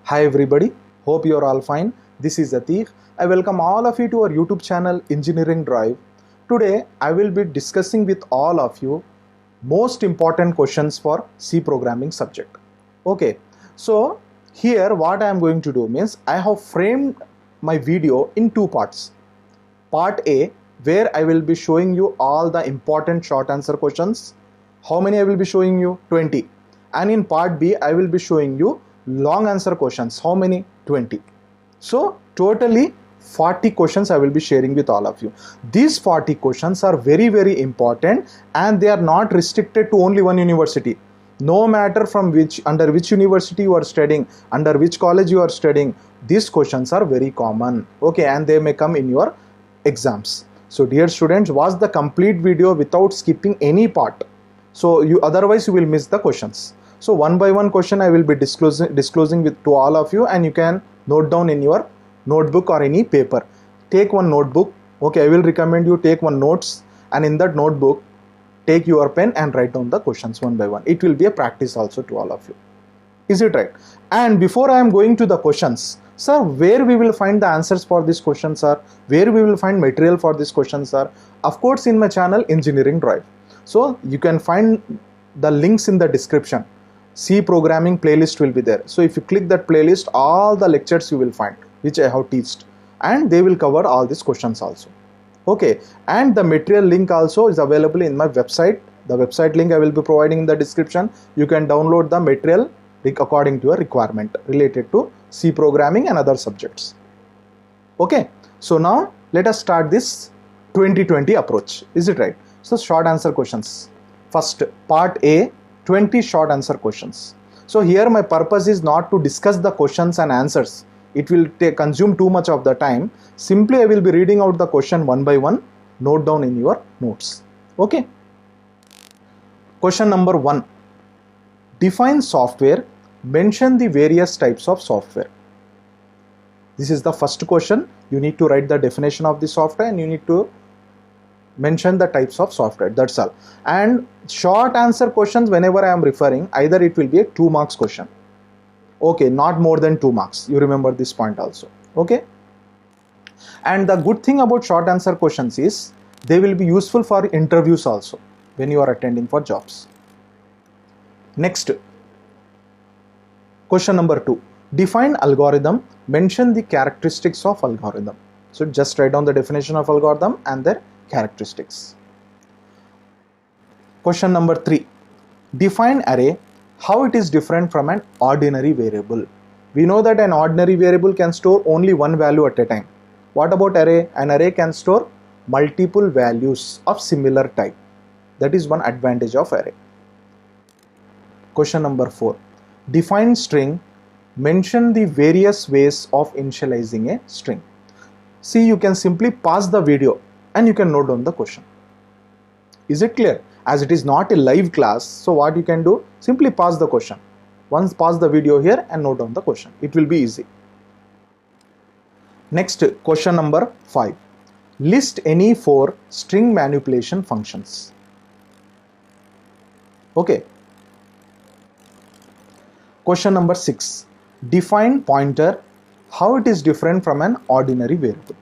Hi everybody, hope you are all fine. This is Atiq. I welcome all of you to our YouTube channel Engineering Drive. Today I will be discussing with all of you most important questions for C programming subject. Okay, so here what I am going to do means I have framed my video in two parts. Part A, where I will be showing you all the important short answer questions. How many I will be showing you? 20. And in part B, I will be showing you long answer questions. How many? 20. So totally 40 questions I will be sharing with all of you. These 40 questions are very important and they are not restricted to only one university. No matter from under which university you are studying, under which college you are studying, these questions are very common. Okay, and they may come in your exams. So dear students, watch the complete video without skipping any part. So otherwise you will miss the questions. So one by one question I will be disclosing to all of you, and you can note down in your notebook or any paper. Take one notebook. Okay, I will recommend you take one notes, and in that notebook take your pen and write down the questions one by one. It will be a practice also to all of you. Is it right? And before I am going to the questions, sir, where we will find the answers for these questions, sir? Where we will find material for these questions, sir? Of course, in my channel Engineering Drive. So you can find the links in the description. C programming playlist will be there. So if you click that playlist, all the lectures you will find which I have taught, and they will cover all these questions also. Okay, and the material link also is available in my website. The website link I will be providing in the description. You can download the material according to your requirement related to C programming and other subjects. Okay, so now let us start this 2020 approach. Is it right? So short answer questions. First, part A, 20 short answer questions. So here my purpose is not to discuss the questions and answers. It will consume too much of the time. Simply I will be reading out the question one by one. Note down in your notes. Okay. Question number 1. Define software. Mention the various types of software. This is the first question. You need to write the definition of the software and you need to mention the types of software. That's all. And short answer questions, whenever I am referring, either it will be a 2 marks question. Okay, not more than 2 marks. You remember this point also. Okay. And the good thing about short answer questions is they will be useful for interviews also when you are attending for jobs. Next, question number 2. Define algorithm. Mention the characteristics of algorithm. So just write down the definition of algorithm and their characteristics. Question number 3. Define array. How it is different from an ordinary variable. We know that an ordinary variable can store only one value at a time. What about array? An array can store multiple values of similar type. That is one advantage of array. Question number 4. Define string. Mention the various ways of initializing a string. See, you can simply pause the video and you can note down the question. Is it clear? As it is not a live class, so what you can do? Simply pause the question. Once pause the video here and note down the question. It will be easy. Next, question number 5. List any 4 string manipulation functions. Okay. Question number 6. Define pointer. How it is different from an ordinary variable.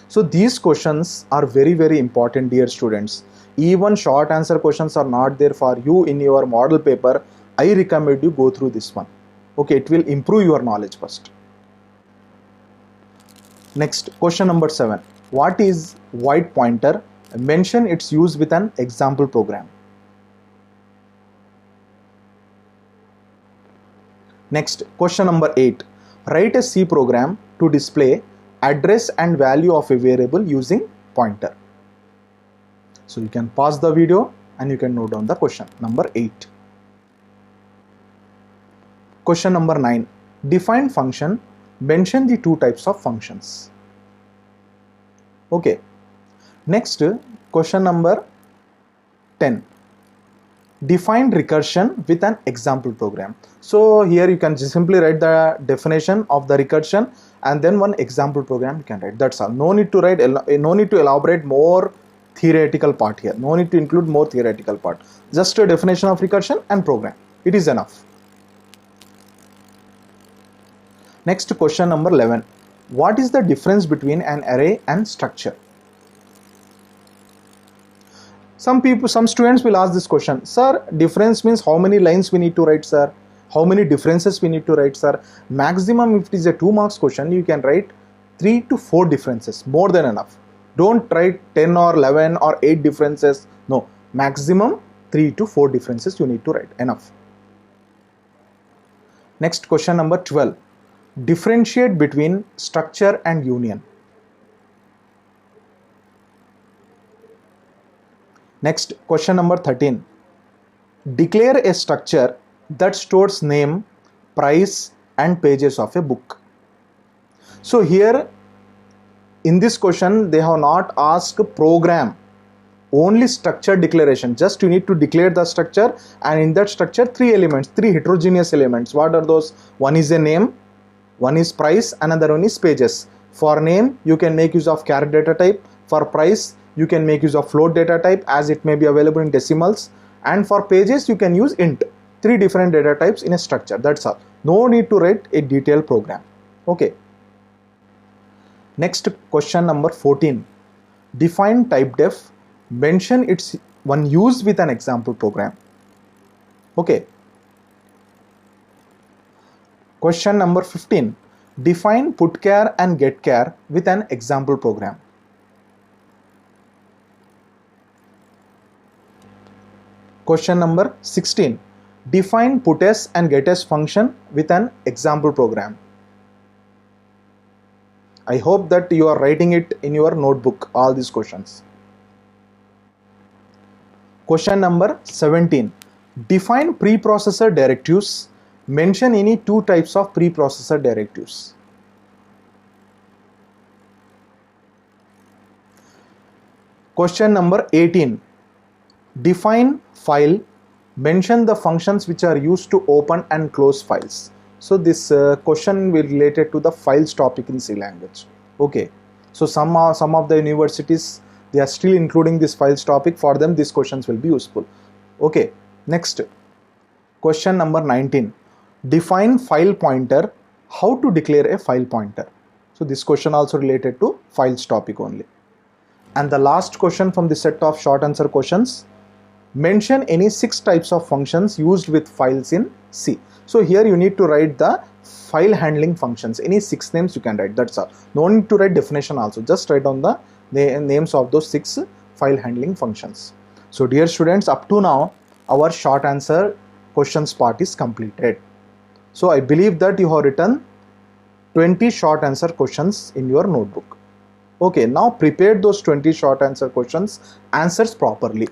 So these questions are very important, dear students. Even short answer questions are not there for you in your model paper. I recommend you go through this one. Okay, it will improve your knowledge first. Next, question number 7. What is void pointer? Mention its use with an example program. Next, question number 8. Write a C program to display address and value of a variable using pointer. So you can pause the video and you can note down the question number 8. Question number 9. Define function. Mention the 2 types of functions. Okay. Next, question number 10. Define recursion with an example program. So here you can just simply write the definition of the recursion and then one example program you can write. That's all. No need to write, no need to elaborate more theoretical part here. No need to include more theoretical part. Just a definition of recursion and program. It is enough. Next, question number 11. What is the difference between an array and structure? Some students will ask this question, sir, difference means how many lines we need to write, sir? How many differences we need to write, sir? Maximum, if it is a 2 marks question, you can write 3 to 4 differences, more than enough. Don't write 10 or 11 or 8 differences. No, maximum 3 to 4 differences you need to write, enough. Next, question number 12. Differentiate between structure and union. Next, question number 13. Declare a structure that stores name, price and pages of a book. So here in this question they have not asked program, only structure declaration. Just you need to declare the structure, and in that structure 3 elements, 3 heterogeneous elements. What are those? One is a name, one is price, another one is pages. For name you can make use of char data type. For price you can make use of float data type, as it may be available in decimals. And for pages you can use int. 3 different data types in a structure, that's all. No need to write a detailed program. Okay. Next, question number 14. Define typedef. Mention its one used with an example program. Okay. Question number 15. Define putchar and getchar with an example program. Question number 16. Define putS and getS function with an example program. I hope that you are writing it in your notebook, all these questions. Question number 17. Define preprocessor directives. Mention any 2 types of preprocessor directives. Question number 18. Define file. Mention the functions which are used to open and close files. So this question will related to the files topic in C language. Okay. So some of the universities, they are still including this files topic. For them these questions will be useful. Okay. Next. Question number 19. Define file pointer. How to declare a file pointer. So this question also related to files topic only. And the last question from the set of short answer questions. Mention any 6 types of functions used with files in C. So here you need to write the file handling functions. Any 6 names you can write, that's all. No need to write definition also. Just write down the names of those 6 file handling functions. So dear students, up to now our short answer questions part is completed. So I believe that you have written 20 short answer questions in your notebook. Okay, now prepare those 20 short answer questions, answers properly.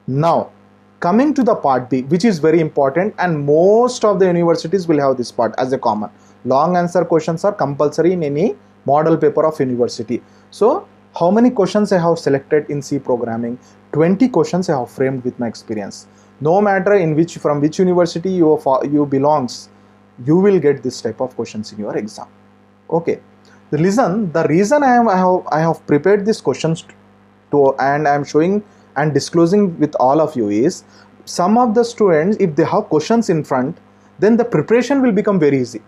Now coming to the part B, which is very important, and most of the universities will have this part as a common. Long answer questions are compulsory in any model paper of university. So how many questions I have selected in C programming? 20 questions I have framed with my experience. No matter from which university you belongs, you will get this type of questions in your exam. Okay. The reason I have prepared these questions and I am showing and disclosing with all of you is, some of the students, if they have questions in front, then the preparation will become very easy.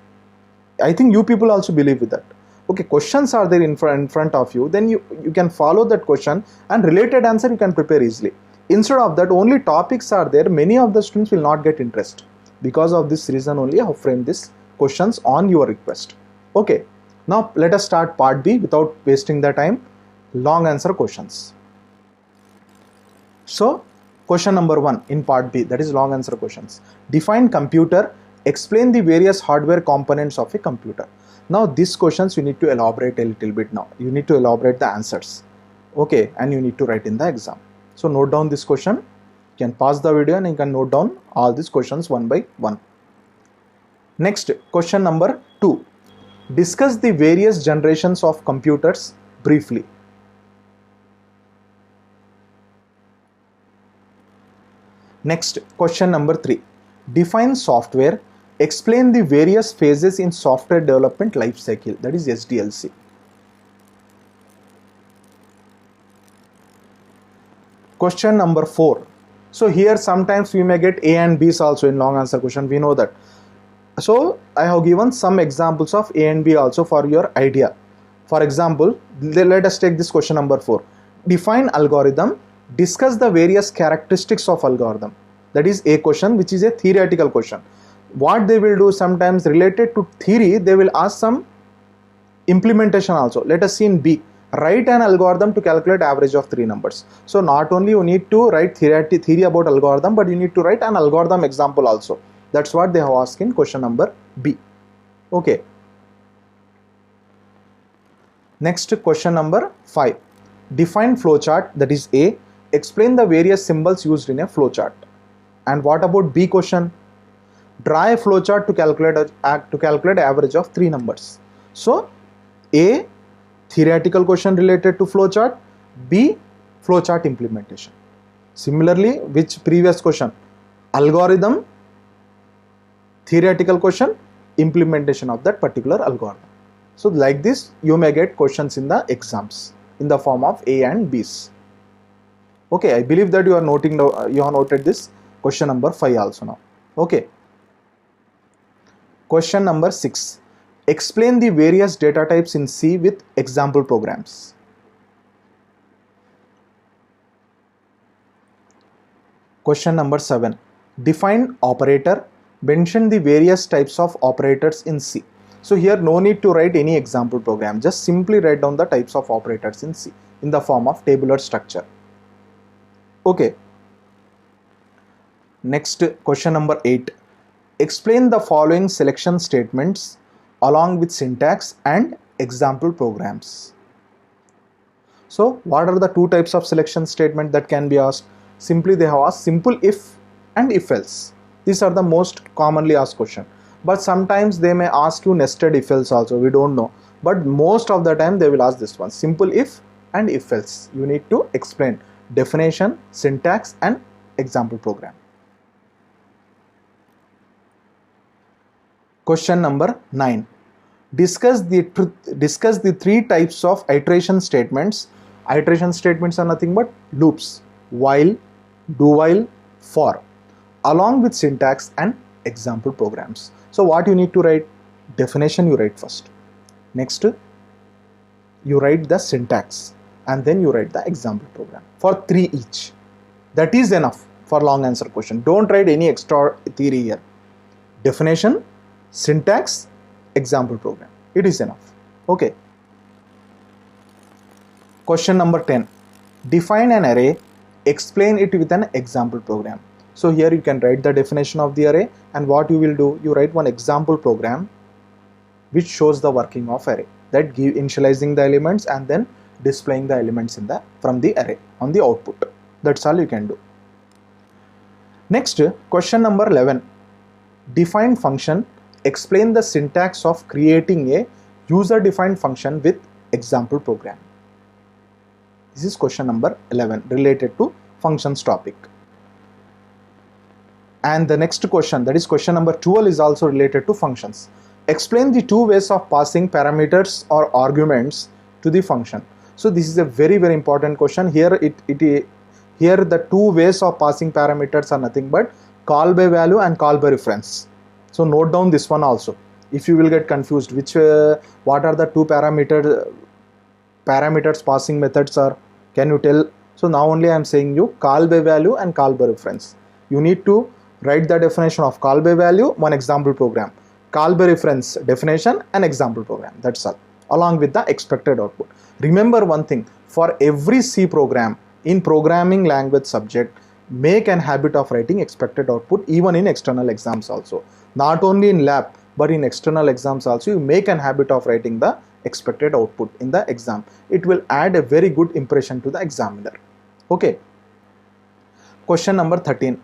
I think you people also believe with that. Okay, questions are there in front of you, then you can follow that question and related answer you can prepare easily. Instead of that, only topics are there, many of the students will not get interest. Because of this reason only I have framed these questions on your request. Okay, now let us start part B without wasting the time. Long answer questions. So question number 1 in part B, that is long answer questions. Define computer. Explain the various hardware components of a computer. Now these questions you need to elaborate a little bit now. You need to elaborate the answers. Okay, and you need to write in the exam. So note down this question. You can pause the video and you can note down all these questions one by one. Next, question number 2. Discuss the various generations of computers briefly. Next, question number 3. Define software. Explain the various phases in software development life cycle, that is SDLC. Question number 4. So here sometimes we may get A and B's also in long answer question, we know that. So I have given some examples of A and B also for your idea. For example, let us take this question number 4. Define algorithm, discuss the various characteristics of algorithm. That is a question which is a theoretical question. What they will do, sometimes related to theory, they will ask some implementation also. Let us see in B. Write an algorithm to calculate average of 3 numbers. So not only you need to write theory about algorithm, but you need to write an algorithm example also. That's what they have asked in question number B. Okay. Next, question number 5. Define flowchart, that is A. Explain the various symbols used in a flowchart. And what about B question? Draw a flowchart to calculate average of 3 numbers. So A, theoretical question related to flowchart. B, flowchart implementation. Similarly, which previous question? Algorithm, theoretical question, implementation of that particular algorithm. So like this, you may get questions in the exams in the form of A and B's. Okay, I believe that you have noted this question number 5 also now. Okay. Question number 6. Explain the various data types in C with example programs. Question number 7. Define operator. Mention the various types of operators in C. So here no need to write any example program. Just simply write down the types of operators in C in the form of tabular structure. Okay. Next, question number 8. Explain the following selection statements along with syntax and example programs. So what are the 2 types of selection statement that can be asked? Simply they have asked simple if and if else. These are the most commonly asked question. But sometimes they may ask you nested if else also, we don't know. But most of the time they will ask this one, simple if and if else. You need to explain definition, syntax and example program. Question number 9. Discuss the 3 types of iteration statements. Iteration statements are nothing but loops, while, do while, for, along with syntax and example programs. So what you need to write? Definition you write first. Next, you write the syntax and then you write the example program for 3 each. That is enough for long answer question. Don't write any extra theory here. Definition, syntax, example program. It is enough. Okay. Question number 10. Define an array. Explain it with an example program. So here you can write the definition of the array, and what you will do, you write one example program which shows the working of array, that give initializing the elements and then displaying the elements in from the array on the output. That's all you can do. Next, question number 11. Define function. Explain the syntax of creating a user-defined function with example program. This is question number 11 related to functions topic. And the next question, that is question number 12, is also related to functions. Explain the 2 ways of passing parameters or arguments to the function. So this is a very important question. Here here the 2 ways of passing parameters are nothing but call by value and call by reference. So note down this one also. If you will get confused, what are the 2 parameters passing methods are? Can you tell? So now only I am saying you call by value and call by reference. You need to write the definition of call by value, one example program. Call by reference definition and example program. That's all, along with the expected output. Remember one thing, for every C program in programming language subject, make an habit of writing expected output even in external exams also. Not only in lab, but in external exams also, you make an habit of writing the expected output in the exam. It will add a very good impression to the examiner. Okay. Question number 13.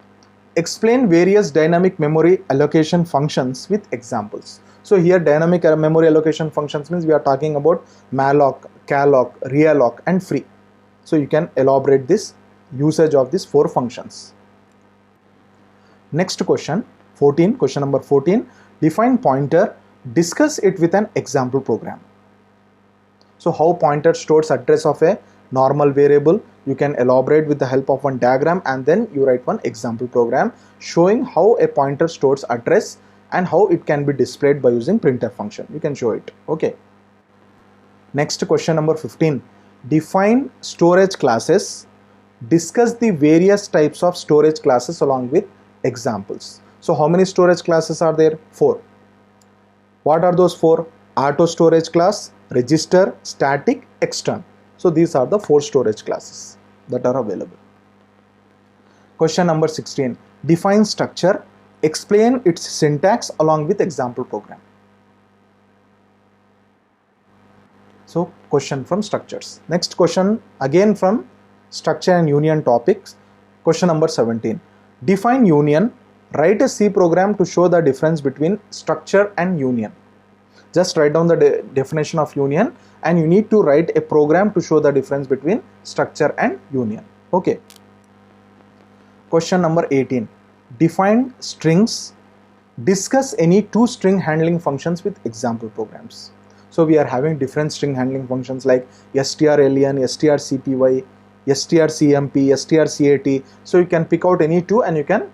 Explain various dynamic memory allocation functions with examples. So here dynamic memory allocation functions means we are talking about malloc, calloc, realloc and free. So you can elaborate this usage of these 4 functions. Next question, 14, question number 14. Define pointer, discuss it with an example program. So how pointer stores address of a normal variable, you can elaborate with the help of one diagram, and then you write one example program showing how a pointer stores address and how it can be displayed by using printf function. You can show it. Okay. Next, question number 15. Define storage classes. Discuss the various types of storage classes along with examples. So how many storage classes are there? 4. What are those 4? Auto storage class, register, static, extern. So these are the 4 storage classes that are available. Question number 16. Define structure. Explain its syntax along with example program. So question from structures. Next question again from structure and union topics. Question number 17. Define union. Write a C program to show the difference between structure and union. Just write down the definition of union, and you need to write a program to show the difference between structure and union. Okay. Question number 18. Define strings. Discuss any 2 string handling functions with example programs. So we are having different string handling functions like strlen, strcpy, strcmp, strcat. So you can pick out any 2 and you can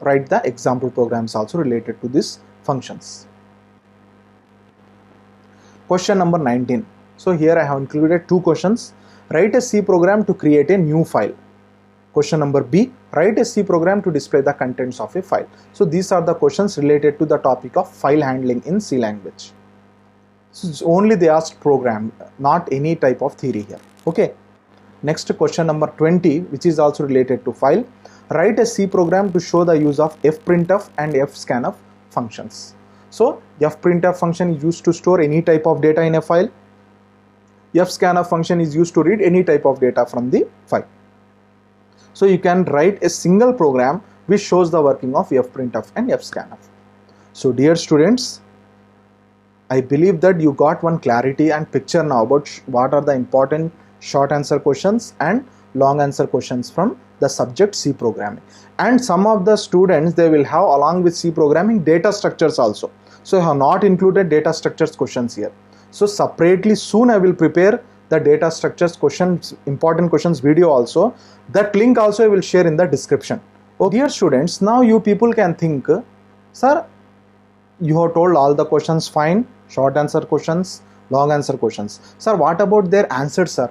write the example programs also related to these functions. Question number 19. So here I have included 2 questions. Write a C program to create a new file. Question number B. Write a C program to display the contents of a file. So these are the questions related to the topic of file handling in C language. So it's only they asked program, not any type of theory here. Okay. Next, question number 20, which is also related to file. Write a C program to show the use of fprintf and fscanf functions. So fprintf function is used to store any type of data in a file. Fscanf function is used to read any type of data from the file. So you can write a single program which shows the working of fprintf and fscanf. So dear students, I believe that you got one clarity and picture now about what are the important short answer questions and long answer questions from the subject C programming. And some of the students, they will have along with C programming data structures also. So I have not included data structures questions here. So separately soon I will prepare the data structures questions, important questions video also. That link also I will share in the description. Oh, dear students, now you people can think, sir, you have told all the questions fine, short answer questions, long answer questions. Sir, what about their answers, sir?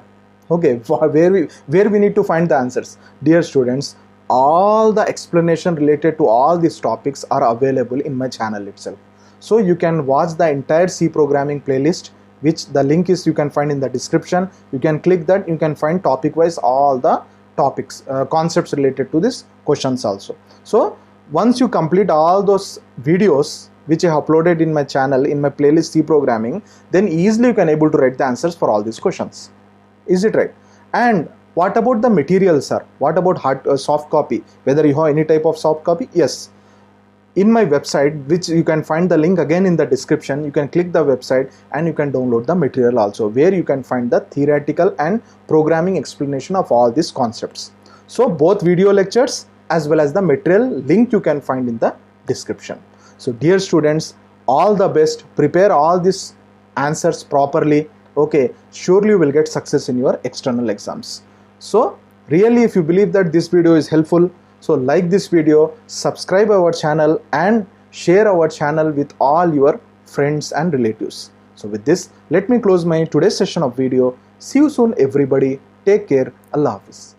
Okay, where we need to find the answers? Dear students, all the explanation related to all these topics are available in my channel itself. So you can watch the entire C programming playlist, which the link is you can find in the description. You can click that, you can find topic wise all the topics, concepts related to this questions also. So once you complete all those videos which I have uploaded in my channel, in my playlist C programming, then easily you can able to write the answers for all these questions. Is it right? And what about the material, sir? What about hard, soft copy? Whether you have any type of soft copy? Yes. In my website, which you can find the link again in the description, you can click the website and you can download the material also, where you can find the theoretical and programming explanation of all these concepts. So both video lectures as well as the material link you can find in the description. So dear students, all the best. Prepare all these answers properly. Okay, surely you will get success in your external exams. So really, if you believe that this video is helpful, so like this video, subscribe our channel and share our channel with all your friends and relatives. So with this, let me close my today's session of video. See you soon everybody. Take care. Allah Hafiz.